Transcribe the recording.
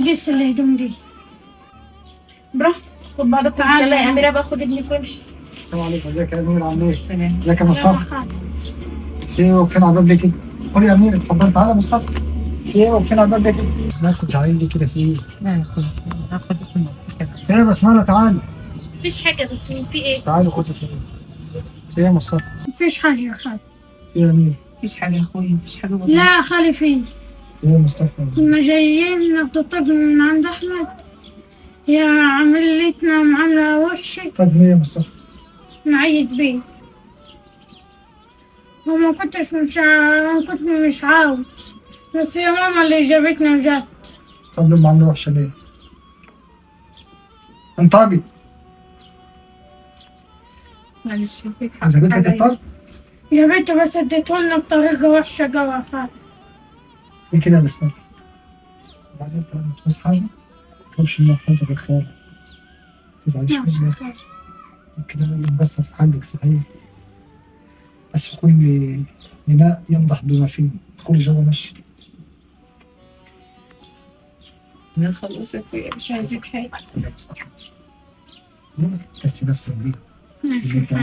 قص الهدوم دي. براحتك، خد بعضك وامشي. يلا يا أميرة بقى، خد ابنك وامشي. السلام عليكم. ازيك يا امير؟ عامل ايه؟ سلام. ازيك يا مصطفى؟ في ايه واقفين على الباب ليه كده؟ خد يا امير اتفضل. تعالى يا مصطفى. في ايه واقفين على الباب ليه كده؟ ما كنت عايل لي كده في ايه؟ لا يا أخويا، هاخد كده. في ايه يا بسمله؟ تعالى. مفيش حاجة، بس في إيه؟ تعالى خد في ايه؟ في ايه يا مصطفى؟ مفيش حاجة يا خالي. في ايه يا امير؟ مفيش حاجة يا أخويا، مفيش حاجة والله. لا يا خالي في. في ايه يا مصطفى؟ كنا جايين نبتطب من عند أحمد، يا عملتنا معاملة وحشة طب ليه يا مصطفى؟ نعيد بيه. وما كنتش مش عاوز، بس هي ماما اللي جابتنا وجات. طب لما عامله وحشه ليه؟ انطقي. معلش فيك حق عجبتك عليا. الطاق؟ جابته بس اديتهولنا بطريقة وحشة جوا يا خالي. ليه كده يا بسمله؟ وبعدين انت لما تعوز حاجه ما تطلبش منها حاجه غير خير. ما تزعليش ماشي يا مني خالي. كده، انا اللي مقصر في حقك صحيح، بس كل إناء ينضح بما فيه. ادخلي جوا مشي. أنا خلاص يا أخويا مش عايزك حاجة. يا مصطفى كسي نفسك بيه. ماشي يا خالي.